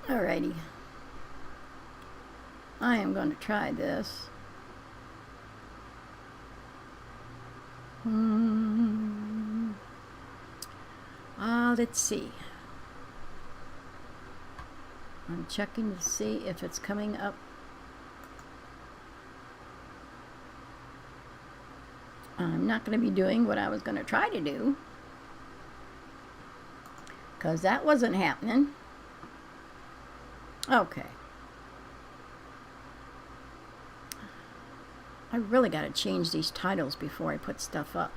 Alrighty. I am going to try this. Let's see. I'm checking to see if it's coming up. I'm not going to be doing what I was going to try to do, because that wasn't happening. Okay. I really got to change these titles before I put stuff up.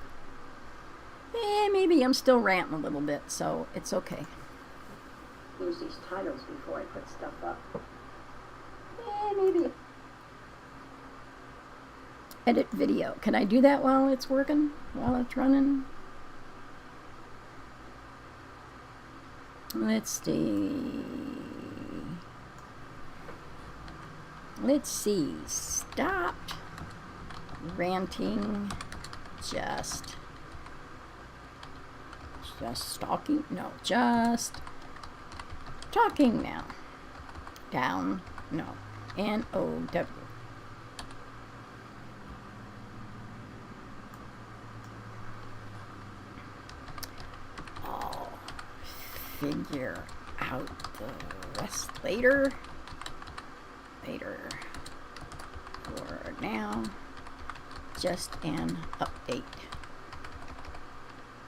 Maybe I'm still ranting a little bit, so it's okay. Use these titles before I put stuff up. Maybe. Edit video. Can I do that while it's working? While it's running? Let's see. Let's see. Stopped ranting. Just stalking. No, just talking now. Down. No. N-O-W. I'll figure out the rest later. For now, just an update.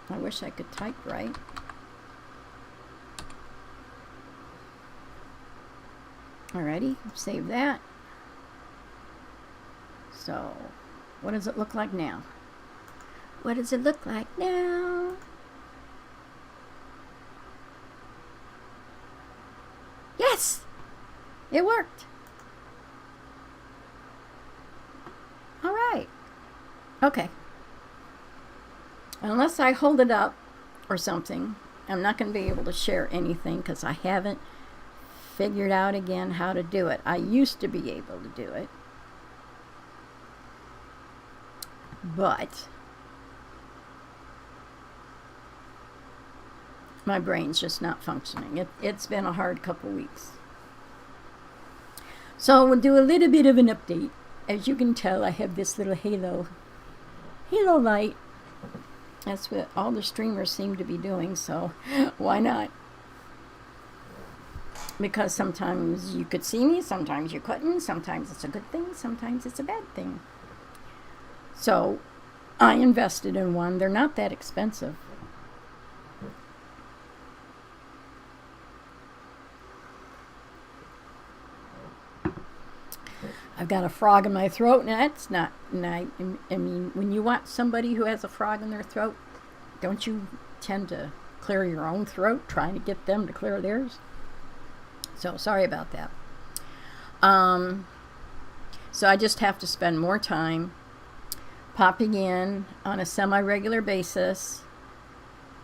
I wish I could type right. Alrighty, save that. So, what does it look like now? What does it look like now? Yes! It worked. Alright. Okay. Unless I hold it up or something, I'm not going to be able to share anything because I haven't figured out again how to do it. I used to be able to do it, but my brain's just not functioning. It's been a hard couple weeks. So we'll do a little bit of an update. As you can tell, I have this little halo light. That's what all the streamers seem to be doing, so why not? Because sometimes you could see me, sometimes you couldn't, sometimes it's a good thing, sometimes it's a bad thing. So I invested in one. They're not that expensive. I've got a frog in my throat, and that's not nice. I mean, when you watch somebody who has a frog in their throat, don't you tend to clear your own throat, trying to get them to clear theirs? So, sorry about that. So I just have to spend more time popping in on a semi-regular basis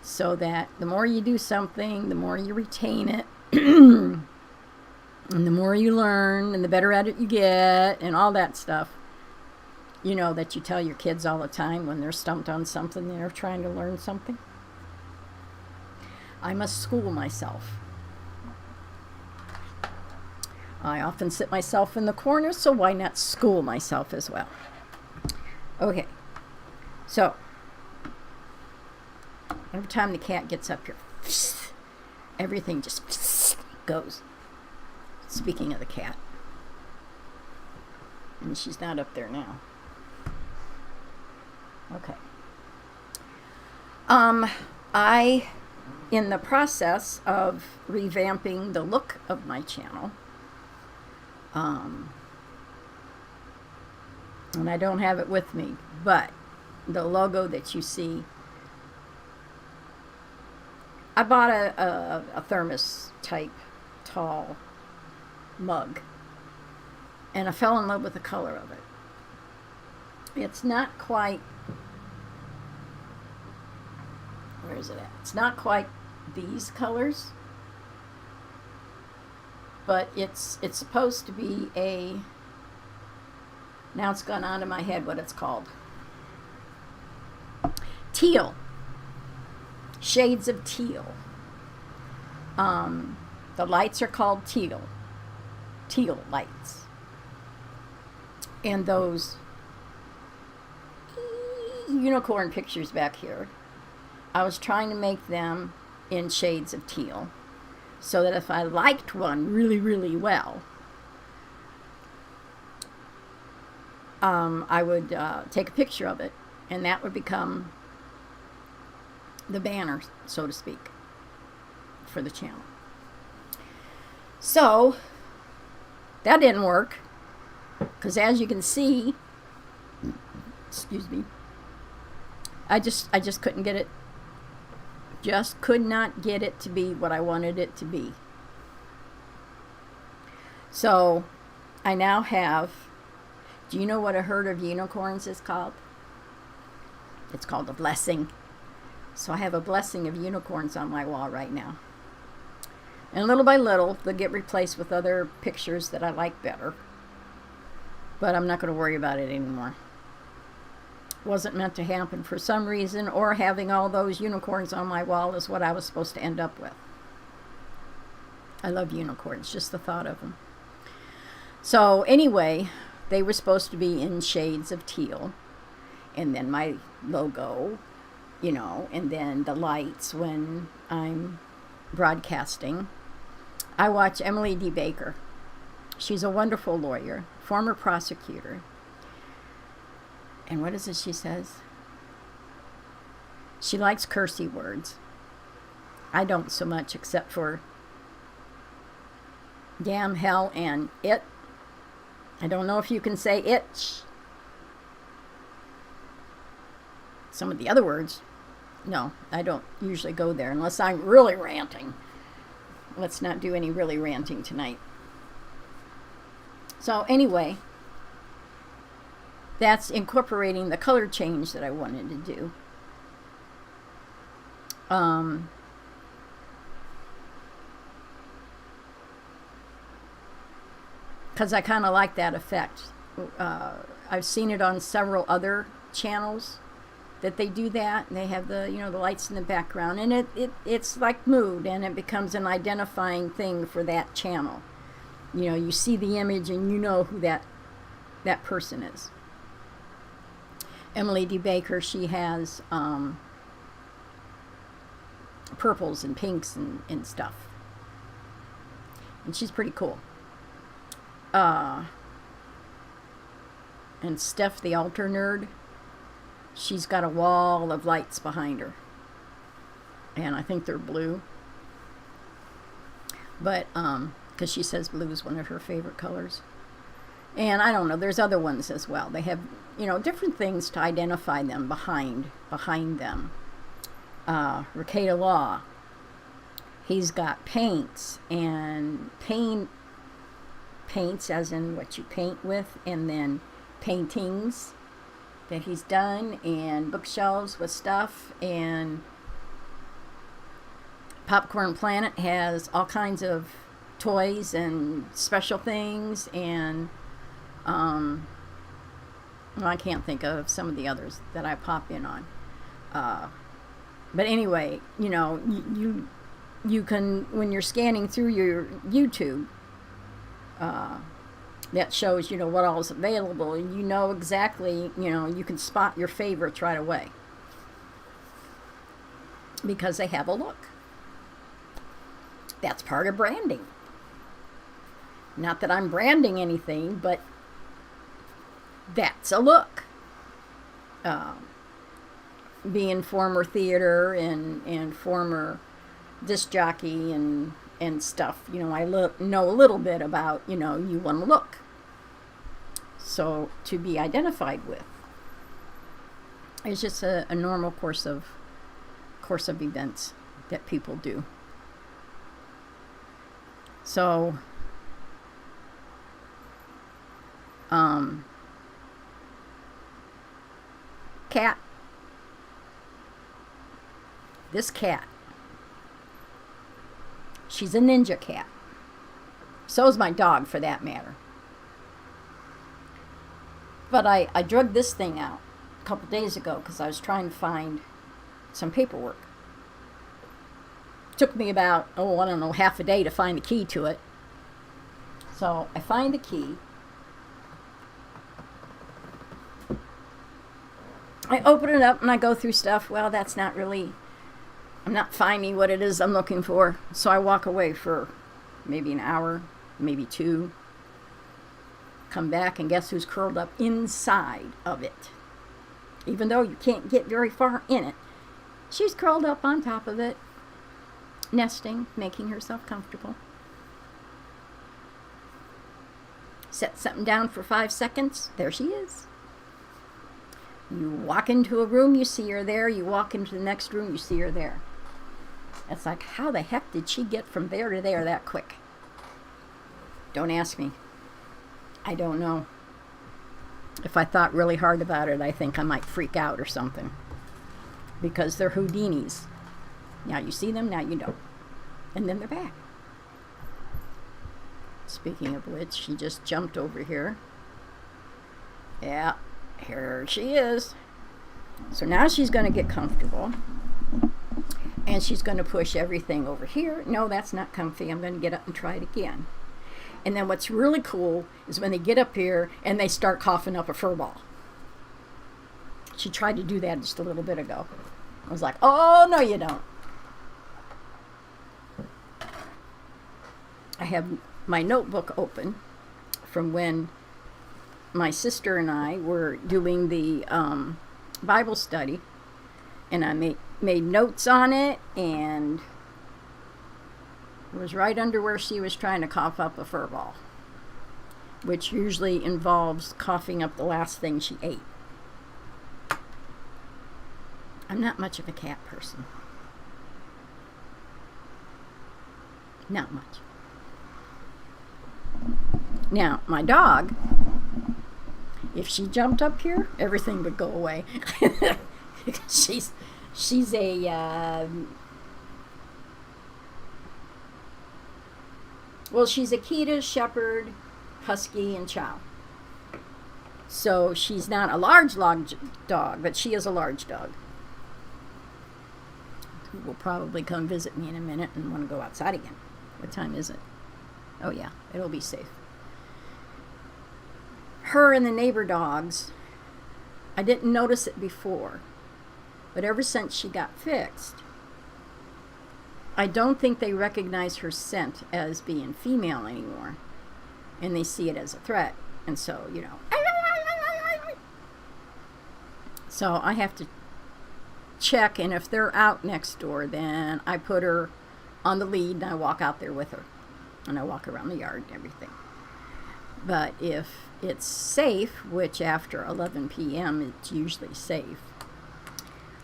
so that the more you do something, the more you retain it. And the more you learn, and the better at it you get, and all that stuff. You know, that you tell your kids all the time when they're stumped on something, they're trying to learn something. I must school myself. I often sit myself in the corner, so why not school myself as well? Okay, so every time the cat gets up here, everything just goes. Speaking of the cat, and she's not up there now. Okay. In the process of revamping the look of my channel, and I don't have it with me, but the logo that you see, I bought a thermos type tall mug, and I fell in love with the color of it. It's not quite, where is it at? It's not quite these colors, but it's supposed to be a, now it's gone out of my head what it's called. Teal. Shades of teal. The lights are called teal lights. And those unicorn pictures back here, I was trying to make them in shades of teal so that if I liked one really, really well, I would take a picture of it, and that would become the banner, so to speak, for the channel. So that didn't work, because as you can see, excuse me, I just couldn't get it, just could not get it to be what I wanted it to be. So I now have, do you know what a herd of unicorns is called? It's called a blessing. So I have a blessing of unicorns on my wall right now. And little by little, they'll get replaced with other pictures that I like better. But I'm not going to worry about it anymore. Wasn't meant to happen for some reason, or having all those unicorns on my wall is what I was supposed to end up with. I love unicorns, just the thought of them. So anyway, they were supposed to be in shades of teal. And then my logo, and then the lights when I'm broadcasting. I watch Emily D. Baker. She's a wonderful lawyer, former prosecutor. And what is it she says? She likes cursey words. I don't so much, except for damn, hell, and it. I don't know if you can say it. Some of the other words, no, I don't usually go there unless I'm really ranting. Let's not do any really ranting tonight. So anyway, that's incorporating the color change that I wanted to do. Because I kind of like that effect. I've seen it on several other channels that they do that, and they have the the lights in the background, and it's like mood, and it becomes an identifying thing for that channel. You see the image and you know who that person is. Emily D. Baker, she has purples and pinks and stuff, and she's pretty cool. And Steph the Altar Nerd, she's got a wall of lights behind her. And I think they're blue. But, because she says blue is one of her favorite colors. And I don't know, there's other ones as well. They have, different things to identify them behind them. Ricada Law, he's got paints, and paints as in what you paint with, and then paintings that he's done, and bookshelves with stuff. And Popcorn Planet has all kinds of toys and special things, and I can't think of some of the others that I pop in on. But anyway, you can, when you're scanning through your YouTube, that shows what all is available, and exactly, you can spot your favorites right away because they have a look. That's part of branding. Not that I'm branding anything, but that's a look. Being former theater and former disc jockey and stuff, I know a little bit about, you want to look. So to be identified with, it's just a normal course of events that people do. So, cat. This cat. She's a ninja cat. So is my dog, for that matter. But I drug this thing out a couple days ago because I was trying to find some paperwork. Took me about, I don't know, half a day to find the key to it. So I find the key. I open it up and I go through stuff. Well, that's not really, I'm not finding what it is I'm looking for. So I walk away for maybe an hour, maybe 2. Come back and guess who's curled up inside of it? Even though you can't get very far in it, she's curled up on top of it, nesting, making herself comfortable. Set something down for 5 seconds. There she is. You walk into a room, you see her there. You walk into the next room, you see her there. It's like, how the heck did she get from there to there that quick? Don't ask me. I don't know. If I thought really hard about it, I think I might freak out or something. Because they're Houdinis. Now you see them, now you don't. And then they're back. Speaking of which, she just jumped over here. Yeah, here she is. So now she's going to get comfortable. And she's going to push everything over here. No, that's not comfy. I'm going to get up and try it again. And then what's really cool is when they get up here and they start coughing up a fur ball. She tried to do that just a little bit ago. I was like, oh, no, you don't. I have my notebook open from when my sister and I were doing the Bible study. And I made notes on it, and it was right under where she was trying to cough up a fur ball, which usually involves coughing up the last thing she ate. I'm not much of a cat person. Not much. Now, my dog, if she jumped up here, everything would go away. She's a she's Akita, Shepherd, Husky, and Chow. So she's not a large dog, but she is a large dog. Who will probably come visit me in a minute and want to go outside again. What time is it? Oh yeah, it'll be safe. Her and the neighbor dogs, I didn't notice it before, but ever since she got fixed, I don't think they recognize her scent as being female anymore, and they see it as a threat. And so, so I have to check, and if they're out next door, then I put her on the lead and I walk out there with her, and I walk around the yard and everything. But if it's safe, which after 11 p.m. it's usually safe,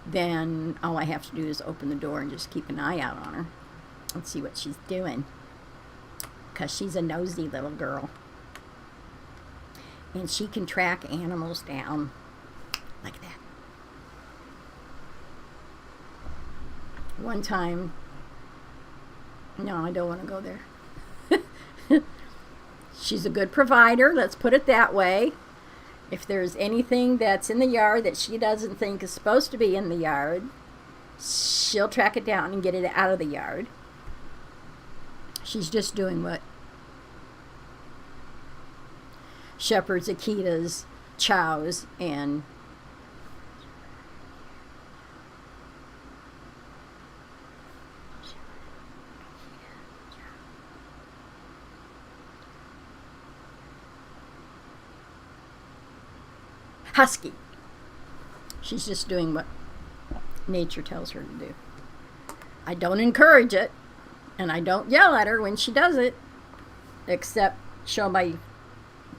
then all I have to do is open the door and just keep an eye out on her and see what she's doing, because she's a nosy little girl, and she can track animals down like that. One time, no, I don't want to go there. She's a good provider, let's put it that way. If there's anything that's in the yard that she doesn't think is supposed to be in the yard, she'll track it down and get it out of the yard. She's just doing what Shepherds, Akitas, Chows, and Husky. She's just doing what nature tells her to do. I don't encourage it, and I don't yell at her when she does it, except show my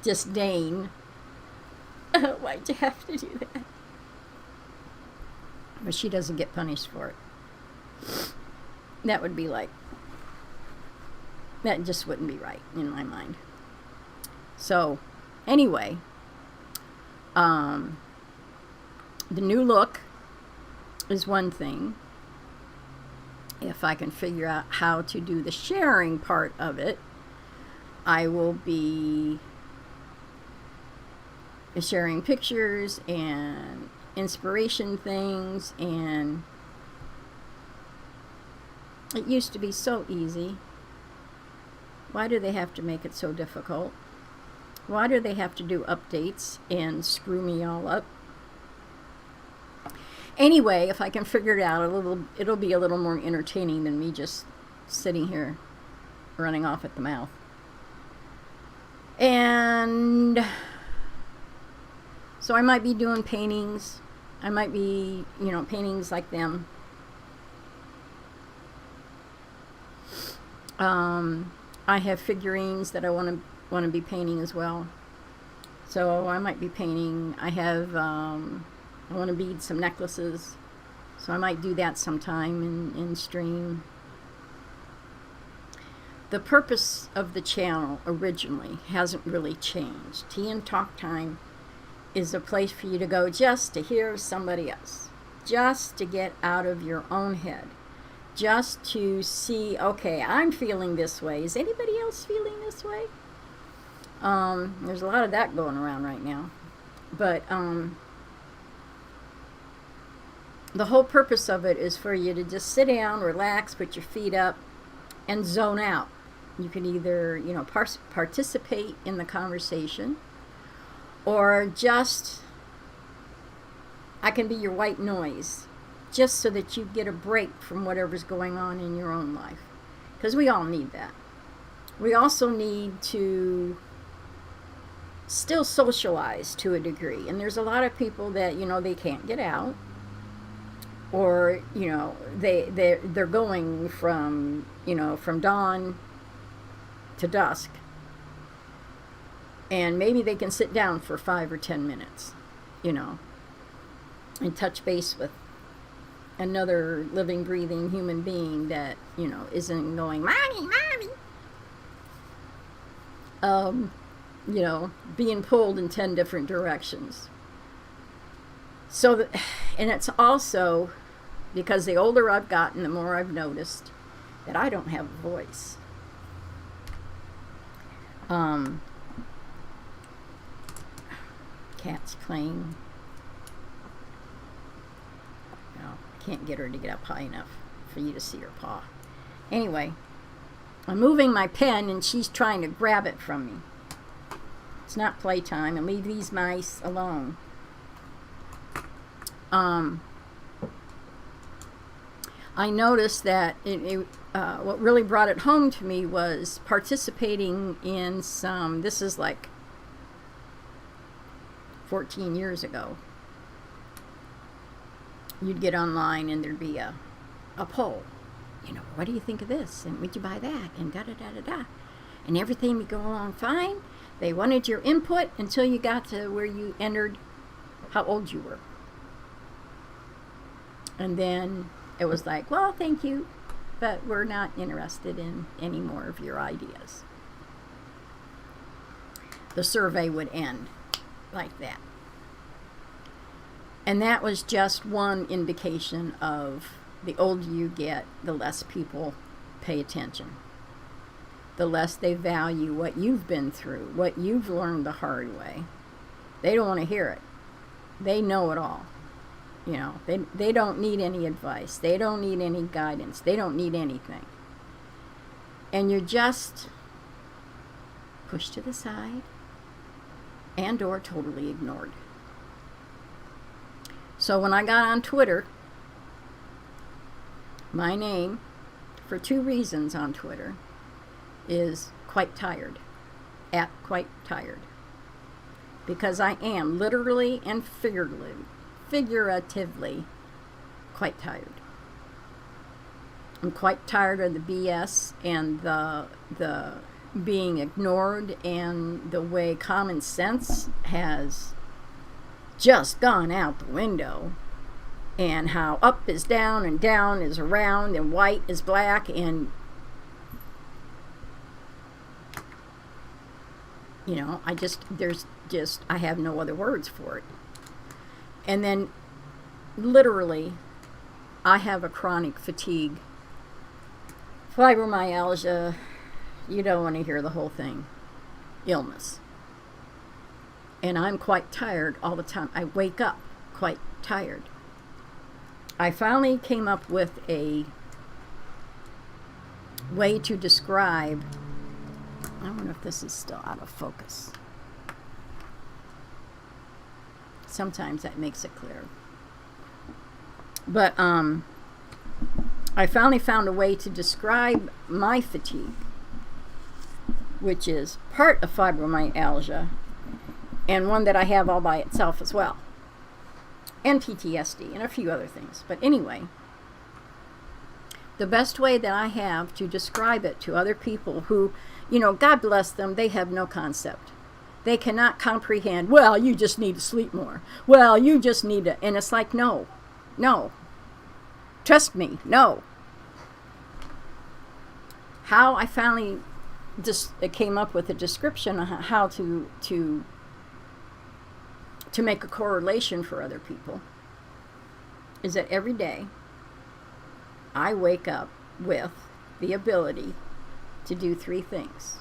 disdain. Why'd you have to do that? But she doesn't get punished for it. That would be like, that just wouldn't be right in my mind. So, anyway, the new look is one thing. If I can figure out how to do the sharing part of it, I will be sharing pictures and inspiration things and It used to be so easy. Why do they have to make it so difficult? Why do they have to do updates and screw me all up? Anyway, if I can figure it out, it'll be a little more entertaining than me just sitting here running off at the mouth. And so I might be doing paintings. I might be, paintings like them. I have figurines that I want to be painting as well. So I might be painting. I want to bead some necklaces. So I might do that sometime in stream. The purpose of the channel originally hasn't really changed. Tea and Talk Time is a place for you to go just to hear somebody else. Just to get out of your own head. Just to see, okay, I'm feeling this way. Is anybody else feeling this way? There's a lot of that going around right now. But the whole purpose of it is for you to just sit down, relax, put your feet up, and zone out. You can either, participate in the conversation, or just, I can be your white noise, just so that you get a break from whatever's going on in your own life. Because we all need that. We also need to still socialize to a degree. And there's a lot of people that, they can't get out. Or, they're going from dawn to dusk. And maybe they can sit down for 5 or 10 minutes, and touch base with another living, breathing human being that, isn't going, mommy, being pulled in 10 different directions. So, and it's also because the older I've gotten, the more I've noticed that I don't have a voice. Cat's playing. I can't get her to get up high enough for you to see her paw. Anyway, I'm moving my pen and she's trying to grab it from me. It's not playtime, and leave these mice alone. I noticed that what really brought it home to me was participating in some, this is like 14 years ago. You'd get online and there'd be a poll. What do you think of this? And would you buy that? And da-da-da-da-da. And everything would go along fine. They wanted your input until you got to where you entered how old you were. And then it was like, well, thank you, but we're not interested in any more of your ideas. The survey would end like that. And that was just one indication of the older you get, the less people pay attention. The less they value what you've been through, what you've learned the hard way. They don't want to hear it. They know it all. They don't need any advice. They don't need any guidance. They don't need anything. And you're just pushed to the side and or totally ignored. So when I got on Twitter, my name, for 2 reasons on Twitter, is quite tired. At quite tired. Because I am literally and figuratively quite tired. I'm quite tired of the BS and the being ignored, and the way common sense has just gone out the window, and how up is down and down is around and white is black, and I have no other words for it. And then literally I have a chronic fatigue, fibromyalgia, you don't want to hear the whole thing, illness. And I'm quite tired all the time. I wake up quite tired. I finally came up with a way to describe, I wonder if this is still out of focus. Sometimes that makes it clear. But I finally found a way to describe my fatigue, which is part of fibromyalgia and one that I have all by itself as well, and PTSD and a few other things. But anyway, the best way that I have to describe it to other people who, God bless them, they have no concept. They cannot comprehend, well, you just need to sleep more. Well, you just need to, and it's like, no. Trust me, no. How I finally just came up with a description of how to make a correlation for other people is that every day I wake up with the ability to do 3 things,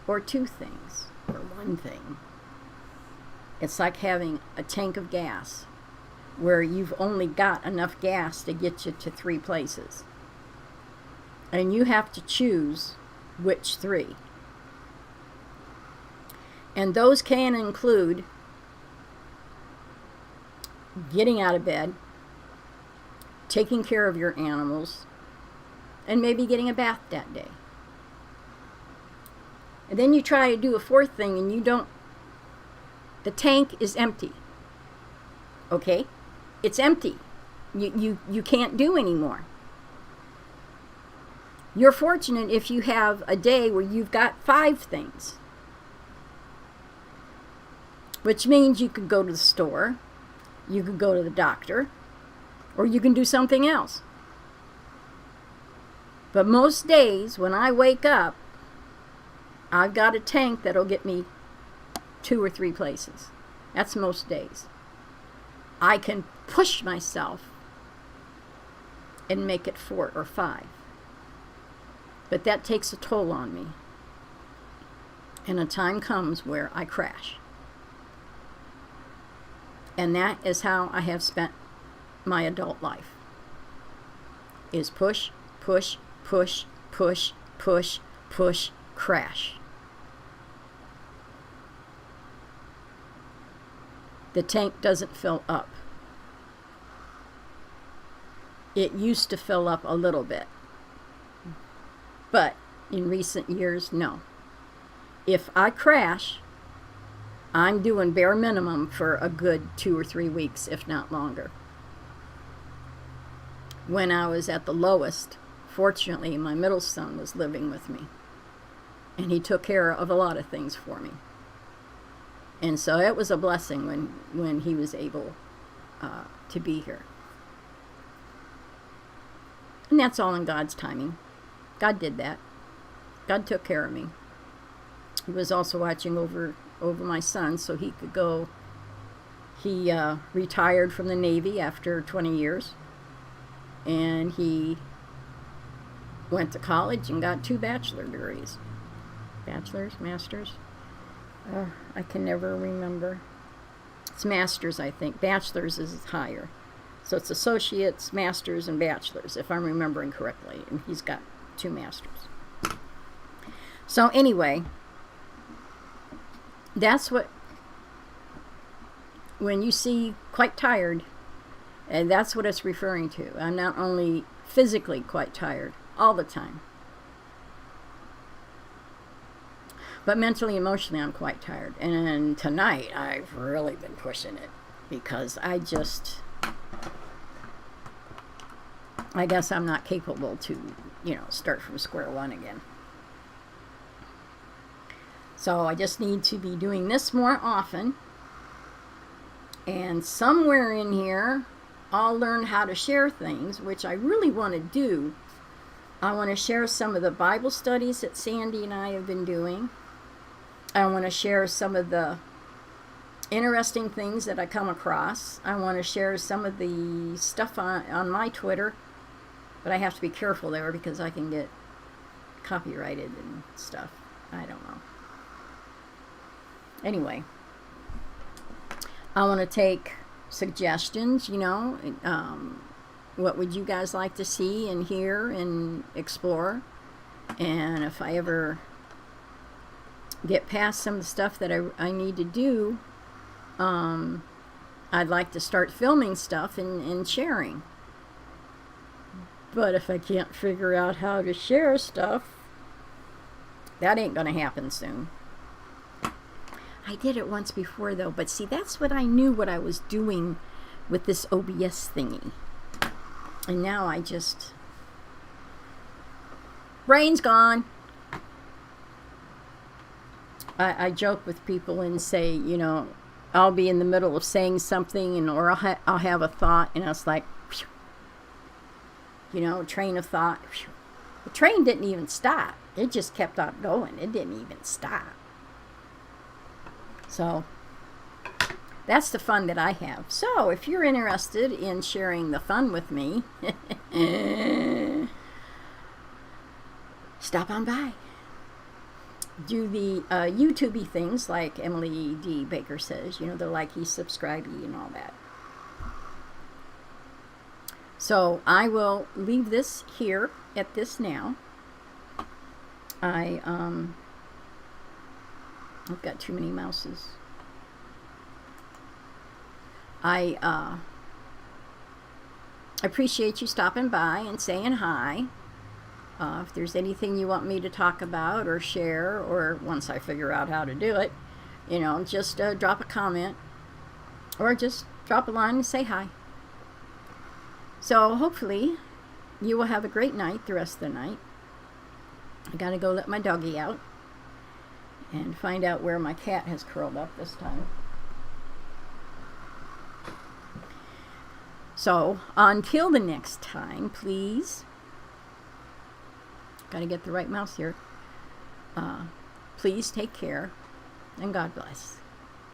or 2 things, or 1 thing. It's like having a tank of gas where you've only got enough gas to get you to 3 places. And you have to choose which 3. And those can include getting out of bed, taking care of your animals, and maybe getting a bath that day. And then you try to do a 4th thing and you don't. The tank is empty. Okay? It's empty. You can't do anymore. You're fortunate if you have a day where you've got 5 things. Which means you could go to the store, you could go to the doctor, or you can do something else. But most days when I wake up, I've got a tank that'll get me 2 or 3 places. That's most days. I can push myself and make it 4 or 5. But that takes a toll on me. And a time comes where I crash. And that is how I have spent my adult life. Is push, push, push, push, push, push, crash. The tank doesn't fill up. It used to fill up a little bit. But in recent years, no. If I crash, I'm doing bare minimum for a good 2 or 3 weeks, if not longer. When I was at the lowest, fortunately, my middle son was living with me. And he took care of a lot of things for me. And so it was a blessing when he was able to be here. And that's all in God's timing. God did that. God took care of me. He was also watching over my son so he could go. He retired from the Navy after 20 years. And he went to college and got 2 bachelor degrees. Bachelor's, master's? I can never remember. It's master's, I think. Bachelor's is higher. So it's associates, masters, and bachelors, if I'm remembering correctly. And he's got 2 masters. So anyway, that's what, when you see quite tired, and that's what it's referring to. I'm not only physically quite tired all the time, but mentally, emotionally, I'm quite tired. And tonight, I've really been pushing it because I guess I'm not capable to, start from square one again. So I just need to be doing this more often. And somewhere in here, I'll learn how to share things, which I really want to do. I want to share some of the Bible studies that Sandy and I have been doing. I want to share some of the interesting things that I come across. I want to share some of the stuff on my Twitter. But I have to be careful there because I can get copyrighted and stuff. I don't know. Anyway, I want to take suggestions, what would you guys like to see and hear and explore? And if I ever get past some of the stuff that I need to do, I'd like to start filming stuff and sharing. But if I can't figure out how to share stuff, that ain't gonna happen soon. I did it once before though, but see, that's what I knew what I was doing with this OBS thingy. And now I just... brain's gone. I joke with people and say, you know, I'll be in the middle of saying something, and or I'll have a thought, and it's like, whew, you know, train of thought. Whew. The train didn't even stop. It just kept on going. It didn't even stop. So that's the fun that I have. So if you're interested in sharing the fun with me, stop on by. Do the YouTube-y things like Emily D. Baker says, you know, the likey, subscribe-y, and all that. So I will leave this here at this now. I've got too many mouses. I appreciate you stopping by and saying hi. If there's anything you want me to talk about or share, or once I figure out how to do it, you know, just drop a comment or just drop a line and say hi. So hopefully you will have a great night the rest of the night. I gotta go let my doggy out and find out where my cat has curled up this time. So until the next time, please, gotta get the right mouse here. Please take care, and God bless.